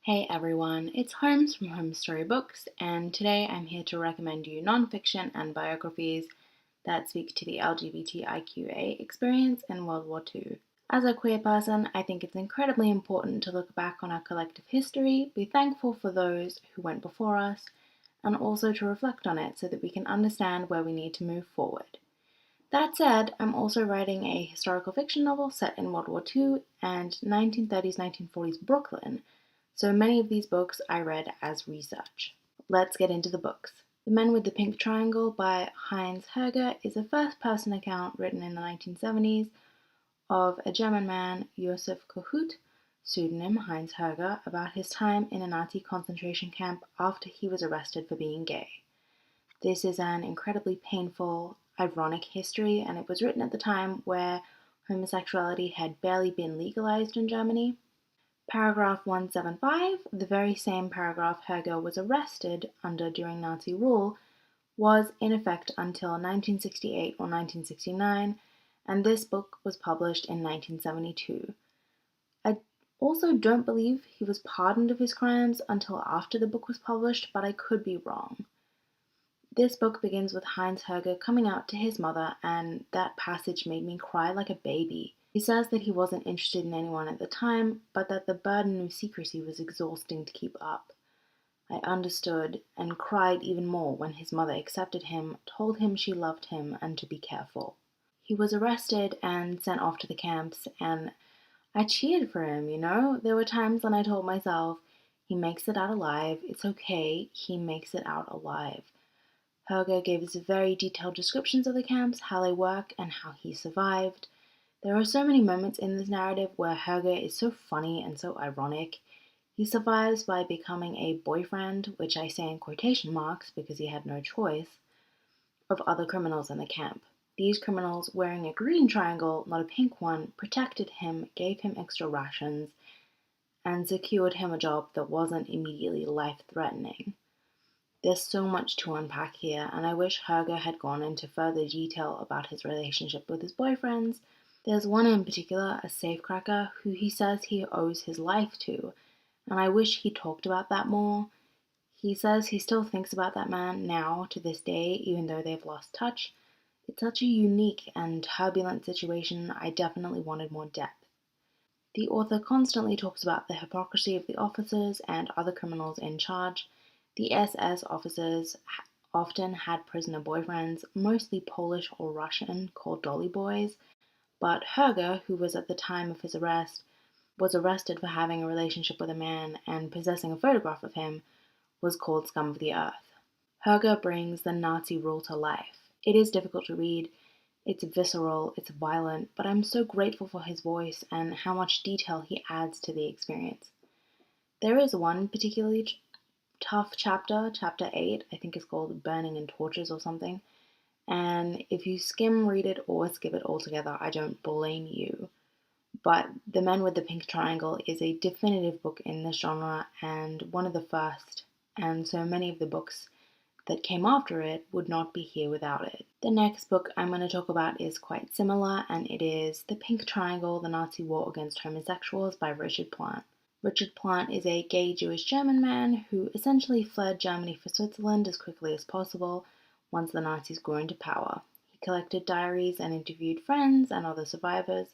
Hey everyone, it's Holmes from Home Story Books, and today I'm here to recommend you non-fiction and biographies that speak to the LGBTIQA experience in World War II. As a queer person, I think it's incredibly important to look back on our collective history, be thankful for those who went before us, and also to reflect on it so that we can understand where we need to move forward. That said, I'm also writing a historical fiction novel set in World War II and 1930s-1940s Brooklyn, so many of these books I read as research. Let's get into the books. The Men with the Pink Triangle by Heinz Heger is a first-person account written in the 1970s of a German man, Josef Kohut, pseudonym Heinz Heger, about his time in a Nazi concentration camp after he was arrested for being gay. This is an incredibly painful, ironic history, and it was written at the time where homosexuality had barely been legalized in Germany. Paragraph 175, the very same paragraph Heger was arrested under during Nazi rule, was in effect until 1968 or 1969, and this book was published in 1972. I also don't believe he was pardoned of his crimes until after the book was published, but I could be wrong. This book begins with Heinz Heger coming out to his mother, and that passage made me cry like a baby. He says that he wasn't interested in anyone at the time, but that the burden of secrecy was exhausting to keep up. I understood and cried even more when his mother accepted him, told him she loved him and to be careful. He was arrested and sent off to the camps, and I cheered for him, There were times when I told myself, he makes it out alive, it's okay, he makes it out alive. Heger gave us very detailed descriptions of the camps, how they work, and how he survived. There are so many moments in this narrative where Heger is so funny and so ironic. He survives by becoming a boyfriend, which I say in quotation marks because he had no choice, of other criminals in the camp. These criminals, wearing a green triangle, not a pink one, protected him, gave him extra rations, and secured him a job that wasn't immediately life-threatening. There's so much to unpack here, and I wish Heger had gone into further detail about his relationship with his boyfriends. There's one in particular, a safecracker, who he says he owes his life to, and I wish he talked about that more. He says he still thinks about that man now, to this day, even though they've lost touch. It's such a unique and turbulent situation, I definitely wanted more depth. The author constantly talks about the hypocrisy of the officers and other criminals in charge. The SS officers often had prisoner boyfriends, mostly Polish or Russian, called dolly boys. But Heger, who was at the time of his arrest, was arrested for having a relationship with a man and possessing a photograph of him, was called scum of the earth. Heger brings the Nazi rule to life. It is difficult to read, it's visceral, it's violent, but I'm so grateful for his voice and how much detail he adds to the experience. There is one particularly tough chapter, chapter 8, I think it's called Burning in Torches or something, and if you skim read it or skip it altogether, I don't blame you. But The Men with the Pink Triangle is a definitive book in this genre and one of the first, and so many of the books that came after it would not be here without it. The next book I'm going to talk about is quite similar, and it is The Pink Triangle, The Nazi War Against Homosexuals by Richard Plant. Richard Plant is a gay Jewish German man who essentially fled Germany for Switzerland as quickly as possible once the Nazis grew into power. He collected diaries and interviewed friends and other survivors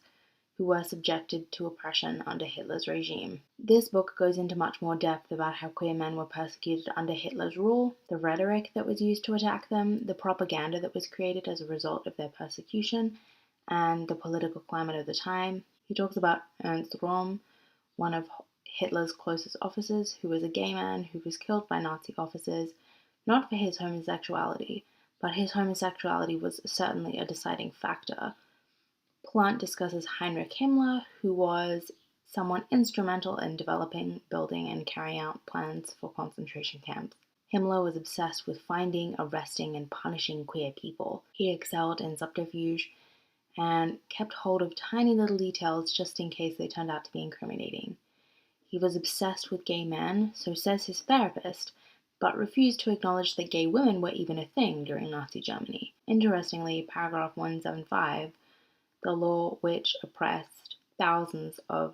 who were subjected to oppression under Hitler's regime. This book goes into much more depth about how queer men were persecuted under Hitler's rule, the rhetoric that was used to attack them, the propaganda that was created as a result of their persecution, and the political climate of the time. He talks about Ernst Röhm, one of Hitler's closest officers, who was a gay man who was killed by Nazi officers, not for his homosexuality, but his homosexuality was certainly a deciding factor. Plant discusses Heinrich Himmler, who was someone instrumental in developing, building, and carrying out plans for concentration camps. Himmler was obsessed with finding, arresting, and punishing queer people. He excelled in subterfuge and kept hold of tiny little details just in case they turned out to be incriminating. He was obsessed with gay men, so says his therapist, but refused to acknowledge that gay women were even a thing during Nazi Germany. Interestingly, paragraph 175, the law which oppressed thousands of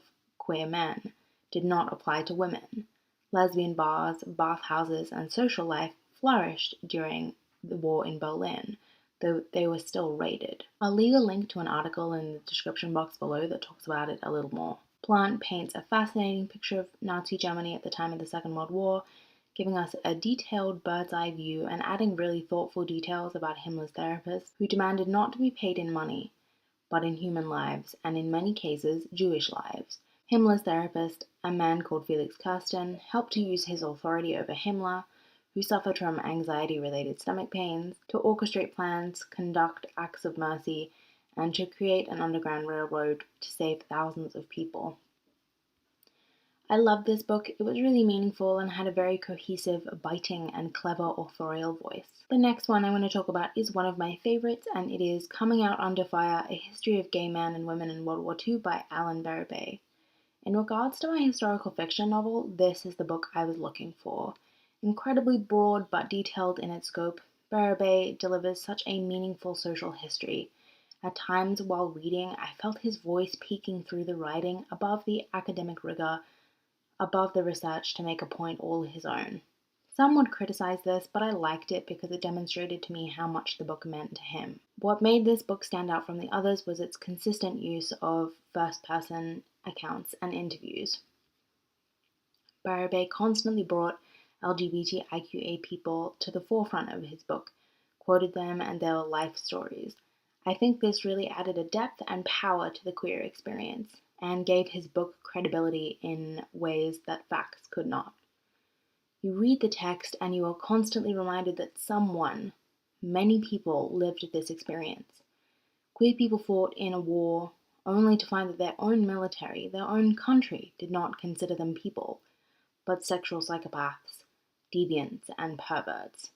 queer men, did not apply to women. Lesbian bars, bathhouses, and social life flourished during the war in Berlin, though they were still raided. I'll leave a link to an article in the description box below that talks about it a little more. Plant paints a fascinating picture of Nazi Germany at the time of the Second World War, giving us a detailed bird's-eye view and adding really thoughtful details about Himmler's therapists, who demanded not to be paid in money, but in human lives, and in many cases, Jewish lives. Himmler's therapist, a man called Felix Kirsten, helped to use his authority over Himmler, who suffered from anxiety-related stomach pains, to orchestrate plans, conduct acts of mercy, and to create an underground railroad to save thousands of people. I loved this book. It was really meaningful and had a very cohesive, biting, and clever authorial voice. The next one I want to talk about is one of my favorites, and it is Coming Out Under Fire, A History of Gay Men and Women in World War II by Allan Berube. In regards to my historical fiction novel, this is the book I was looking for. Incredibly broad but detailed in its scope, Berube delivers such a meaningful social history. At times while reading, I felt his voice peeking through the writing above the academic rigor, above the research to make a point all his own. Some would criticize this, but I liked it because it demonstrated to me how much the book meant to him. What made this book stand out from the others was its consistent use of first-person accounts and interviews. Berube constantly brought LGBTIQA people to the forefront of his book, quoted them and their life stories. I think this really added a depth and power to the queer experience, and gave his book credibility in ways that facts could not. You read the text and you are constantly reminded that someone, many people, lived this experience. Queer people fought in a war only to find that their own military, their own country, did not consider them people, but sexual psychopaths, deviants, and perverts.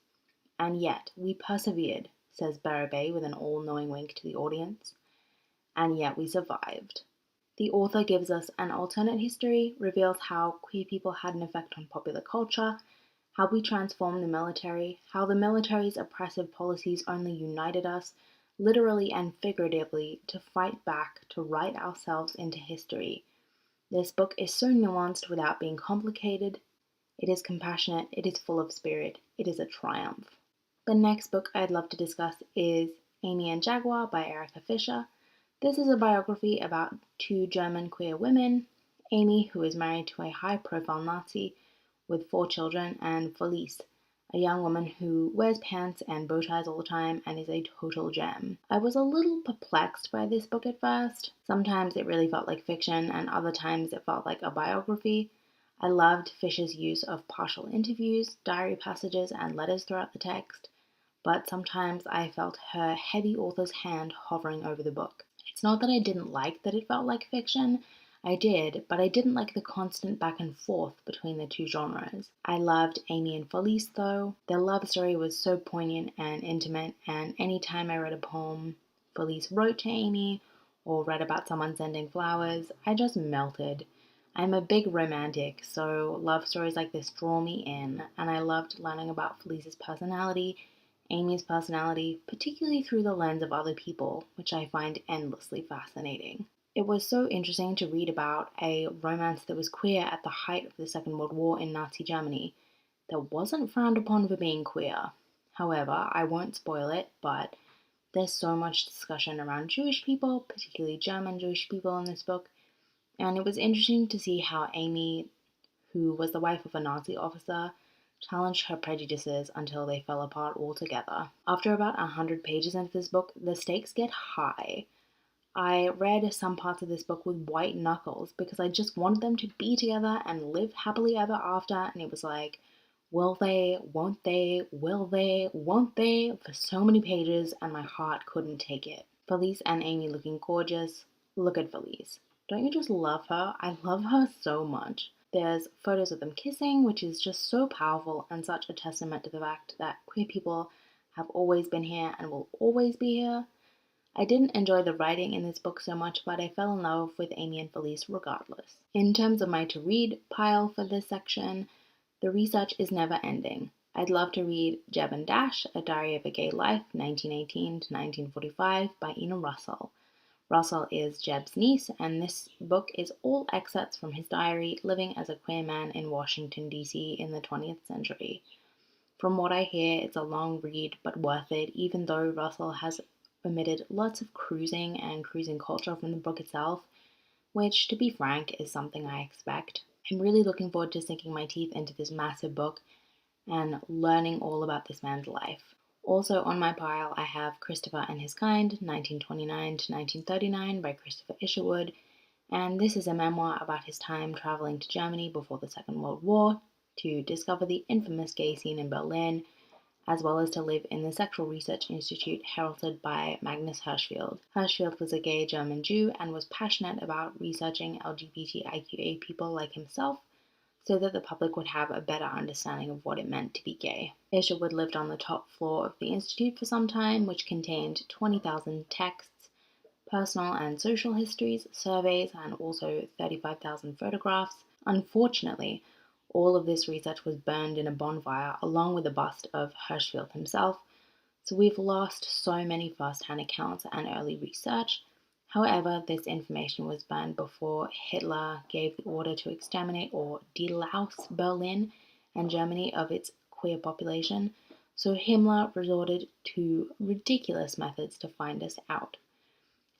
And yet, we persevered, says Berube with an all-knowing wink to the audience. And yet we survived. The author gives us an alternate history, reveals how queer people had an effect on popular culture, how we transformed the military, how the military's oppressive policies only united us, literally and figuratively, to fight back, to write ourselves into history. This book is so nuanced without being complicated. It is compassionate, it is full of spirit, it is a triumph. The next book I'd love to discuss is Aimee and Jaguar by Fischer. This is a biography about two German queer women, Aimee, who is married to a high-profile Nazi with 4 children, and Felice, a young woman who wears pants and bow ties all the time and is a total gem. I was a little perplexed by this book at first. Sometimes it really felt like fiction, and other times it felt like a biography. I loved Fischer's use of partial interviews, diary passages, and letters throughout the text, but sometimes I felt her heavy author's hand hovering over the book. It's not that I didn't like that it felt like fiction. I did, but I didn't like the constant back and forth between the two genres. I loved Aimee and Felice though. Their love story was so poignant and intimate, and any time I read a poem Felice wrote to Aimee or read about someone sending flowers, I just melted. I'm a big romantic, so love stories like this draw me in, and I loved learning about Felice's personality, Aimee's personality, particularly through the lens of other people, which I find endlessly fascinating. It was so interesting to read about a romance that was queer at the height of the Second World War in Nazi Germany, that wasn't frowned upon for being queer. However, I won't spoil it, but there's so much discussion around Jewish people, particularly German Jewish people in this book, and it was interesting to see how Aimee, who was the wife of a Nazi officer, challenged her prejudices until they fell apart altogether. After about 100 pages into this book, the stakes get high. I read some parts of this book with white knuckles because I just wanted them to be together and live happily ever after, and it was like, will they, won't they, will they, won't they, for so many pages, and my heart couldn't take it. Felice and Aimee looking gorgeous. Look at Felice. Don't you just love her? I love her so much. There's photos of them kissing, which is just so powerful and such a testament to the fact that queer people have always been here and will always be here. I didn't enjoy the writing in this book so much, but I fell in love with Aimee and Felice regardless. In terms of my to-read pile for this section, the research is never ending. I'd love to read Jeb and Dash, A Diary of a Gay Life, 1918 to 1945 by Russell. Russell is Jeb's niece, and this book is all excerpts from his diary living as a queer man in Washington, D.C. in the 20th century. From what I hear, it's a long read, but worth it, even though Russell has omitted lots of cruising and cruising culture from the book itself, which, to be frank, is something I expect. I'm really looking forward to sinking my teeth into this massive book and learning all about this man's life. Also on my pile, I have Christopher and His Kind, 1929 to 1939 by Christopher Isherwood, and this is a memoir about his time traveling to Germany before the Second World War to discover the infamous gay scene in Berlin, as well as to live in the Sexual Research Institute heralded by Magnus Hirschfeld. Hirschfeld was a gay German Jew and was passionate about researching LGBTIQA people like himself so that the public would have a better understanding of what it meant to be gay. Isherwood lived on the top floor of the Institute for some time, which contained 20,000 texts, personal and social histories, surveys, and also 35,000 photographs. Unfortunately, all of this research was burned in a bonfire along with a bust of Hirschfeld himself, so we've lost so many first-hand accounts and early research. However, this information was burned before Hitler gave the order to exterminate or delouse Berlin and Germany of its queer population, so Himmler resorted to ridiculous methods to find us out.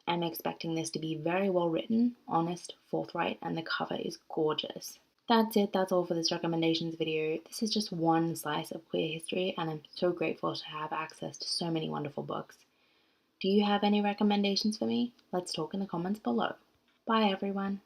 I'm expecting this to be very well written, honest, forthright, and the cover is gorgeous. That's it, that's all for this recommendations video. This is just one slice of queer history, and I'm so grateful to have access to so many wonderful books. Do you have any recommendations for me? Let's talk in the comments below. Bye everyone.